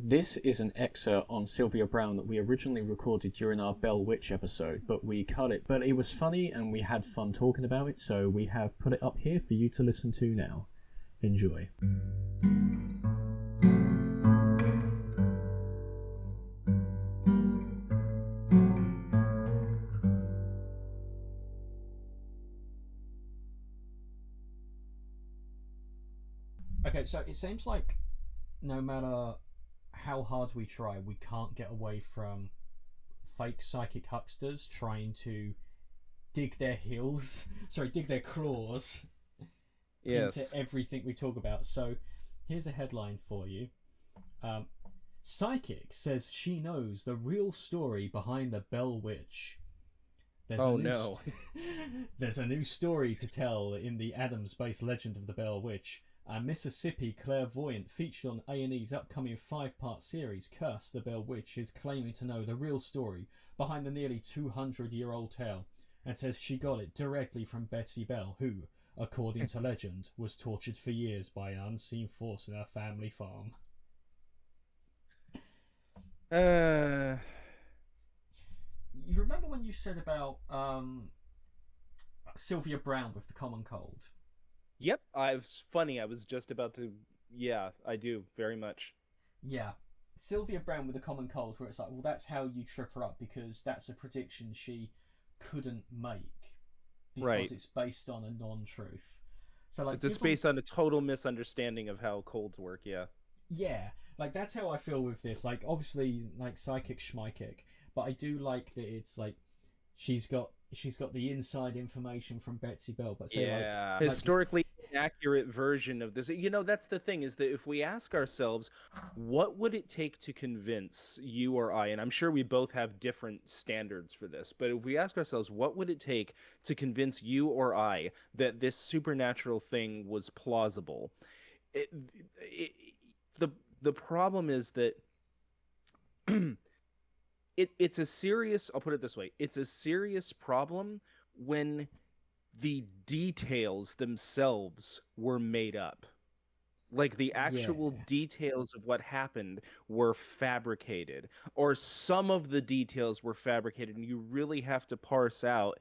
This is an excerpt on Sylvia Browne that we originally recorded during our Bell Witch episode, but we cut it. But it was funny and we had fun talking about it, so we have put it up here for you to listen to now. Enjoy. Okay, so it seems like no matter how hard we try, we can't get away from fake psychic hucksters trying to dig their dig their claws into everything we talk about. So here's a headline for you. Psychic says she knows the real story behind the Bell Witch. There's a new story to tell in the Adams-based legend of the Bell Witch. A Mississippi clairvoyant featured on A&E's upcoming 5-part series, Curse the Bell Witch, is claiming to know the real story behind the nearly 200-year-old tale, and says she got it directly from Betsy Bell, who, according to legend, was tortured for years by an unseen force in her family farm. You remember when you said about Sylvia Browne with the common cold? Yep, it's funny. I was just about to. Yeah, I do very much. Yeah, Sylvia Browne with the common cold, where it's like, well, that's how you trip her up because that's a prediction she couldn't make because it's based on a non-truth. So like, it's based on a total misunderstanding of how colds work. Yeah, like that's how I feel with this. Like, obviously, like psychic schmykic, but I do like that it's like she's got the inside information from Betsy Bell, but historically accurate version of this. That's the thing, is that if we ask ourselves, what would it take to convince you or I, and I'm sure we both have different standards for this, but if we ask ourselves, what would it take to convince you or I that this supernatural thing was plausible? The problem is that it's a serious, I'll put it this way, it's a serious problem when the details themselves were made up. Like the actual details of what happened were fabricated, or some of the details were fabricated, and you really have to parse out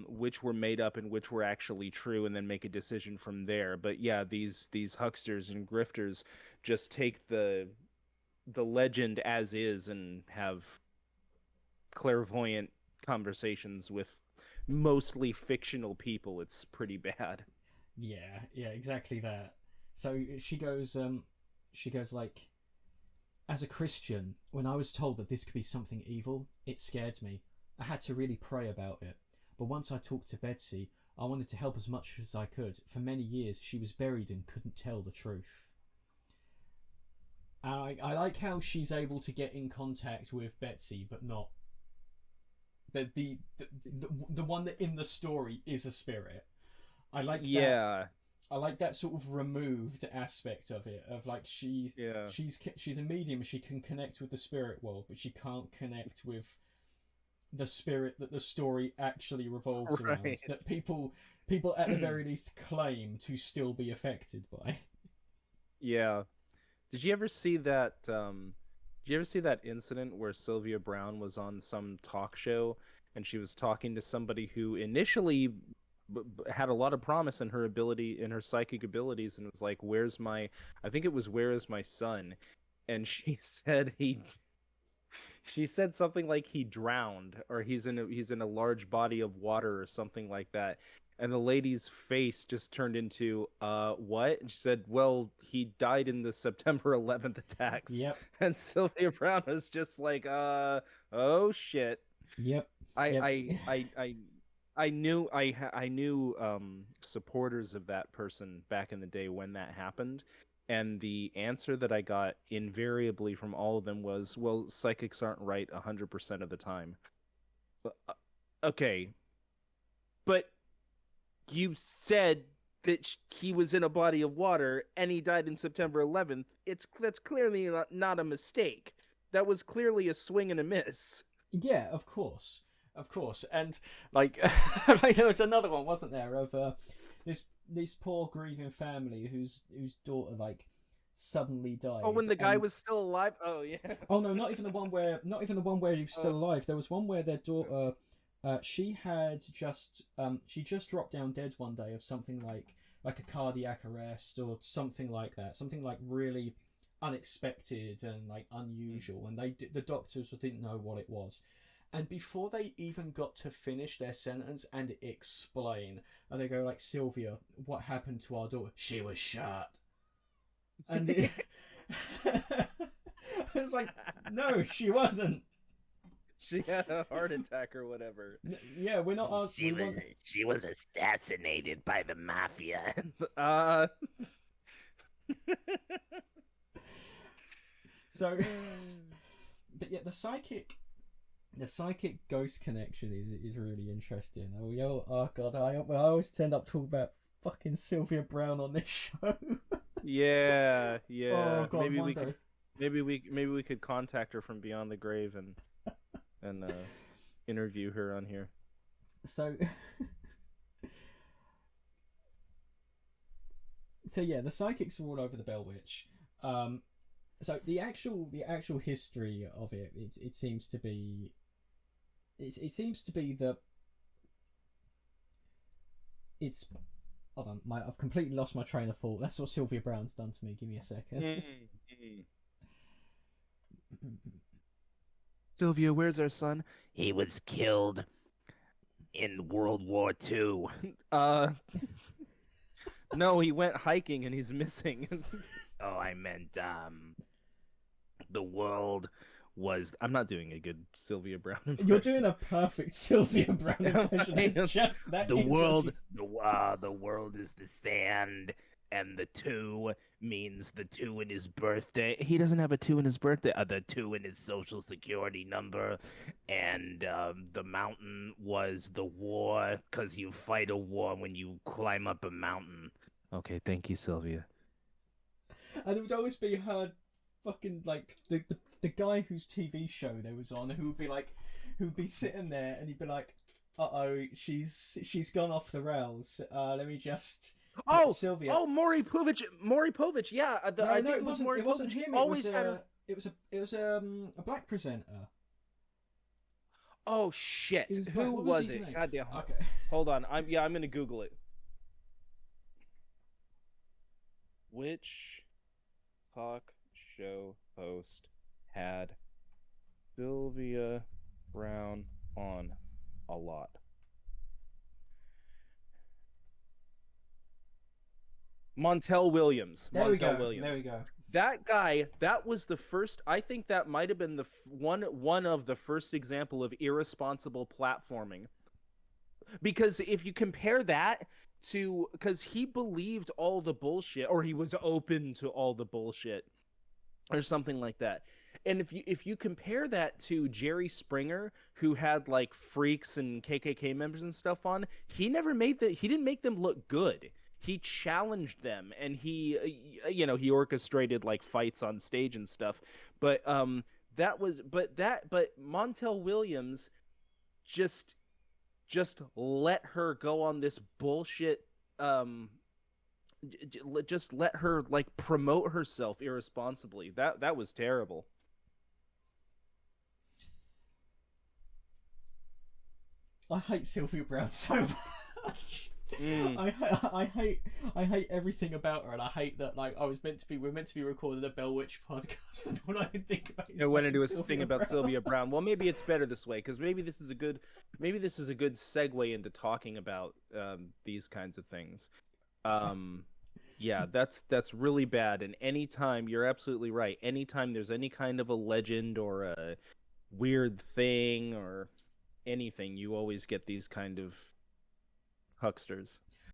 which were made up and which were actually true, and then make a decision from there. But yeah, these hucksters and grifters just take the legend as is and have clairvoyant conversations with mostly fictional people. It's pretty bad. Yeah, exactly that. So she goes like, as a Christian, when I was told that this could be something evil, it scared me. I had to really pray about it. But once I talked to Betsy, I wanted to help as much as I could. For many years, she was buried and couldn't tell the truth. And I like how she's able to get in contact with Betsy, but not the one that in the story is a spirit. I like that. Yeah. I like that sort of removed aspect of it, of like she's a medium. She can connect with the spirit world, but she can't connect with the spirit that the story actually revolves around. That people at the very least claim to still be affected by. Yeah. Did you ever see that? Did you ever see that incident where Sylvia Browne was on some talk show and she was talking to somebody who initially had a lot of promise in her ability, in her psychic abilities, and was like, "Where is my son?" And she said she said something like he drowned, or he's in a large body of water or something like that. And the lady's face just turned into, what? And she said, well, he died in the September 11th attacks. Yep. And Sylvia Browne was just like, oh shit. Yep. I knew supporters of that person back in the day when that happened. And the answer that I got invariably from all of them was, well, psychics aren't right 100% of the time. Okay. But you said that he was in a body of water and he died in September 11th. That's clearly not a mistake. That was clearly a swing and a miss. Yeah, of course. And like, like there was another one, wasn't there, of this poor grieving family whose daughter like suddenly Oh, died. when the guy And was still alive. Oh yeah. oh no, not even the one where he was still Oh. alive. There was one where their daughter, she just dropped down dead one day of something like a cardiac arrest or something like that, something like really unexpected and like unusual, and the doctors didn't know what it was. And before they even got to finish their sentence and explain, and they go like, Sylvia, what happened to our daughter? She was shot. And it, I was like, no, she wasn't. She had a heart attack or whatever. Yeah, we're not. She was assassinated by the mafia. Uh. So, but yeah, the psychic ghost connection is really interesting. Oh god, I always end up talking about fucking Sylvia Browne on this show. Yeah. Oh god, maybe we could contact her from beyond the grave and interview her on here. So yeah, the psychics are all over the Bell Witch. So the actual history of it seems to be that it's. Hold on, I've completely lost my train of thought. That's what Sylvia Browne's done to me. Give me a second. Sylvia, where's our son? He was killed in World War II. No, he went hiking and he's missing. Oh, I meant the world was. I'm not doing a good Sylvia Browne impression. You're doing a perfect Sylvia Browne impression. The world is the sand, and the 2 means the 2 in his birthday. He doesn't have a 2 in his birthday. The 2 in his social security number, and the mountain was the war, because you fight a war when you climb up a mountain. Okay, thank you, Sylvia. And it would always be her fucking like the guy whose TV show they was on, who'd be sitting there and he'd be like, uh-oh, she's gone off the rails. Let me just Sylvia. Oh, Maury Povich. Yeah, I think it wasn't him. It was a black presenter. Oh shit! Who was it? Goddamn. Okay. Hold on. I'm gonna Google it. Which talk show host had Sylvia Browne on a lot? Montel Williams. There we go. That guy, that was the first. I think that might have been the one of the first example of irresponsible platforming. Because if you compare that to, because he believed all the bullshit, or he was open to all the bullshit, or something like that. And if you compare that to Jerry Springer, who had like freaks and KKK members and stuff on, he didn't make them look good. He challenged them, and he orchestrated like fights on stage and stuff. But Montel Williams just let her go on this bullshit. Just let her like promote herself irresponsibly. That was terrible. I hate Sylvia Browne so much. I hate everything about her, and I hate that we're meant to be recording a Bell Witch podcast, and all I can think about is I went into a Sylvia thing about Browne. Sylvia Browne. Well, maybe it's better this way, because maybe this is a good segue into talking about these kinds of things. Yeah, that's really bad. And anytime, you're absolutely right. Anytime there's any kind of a legend or a weird thing or anything, you always get these kind of hucksters.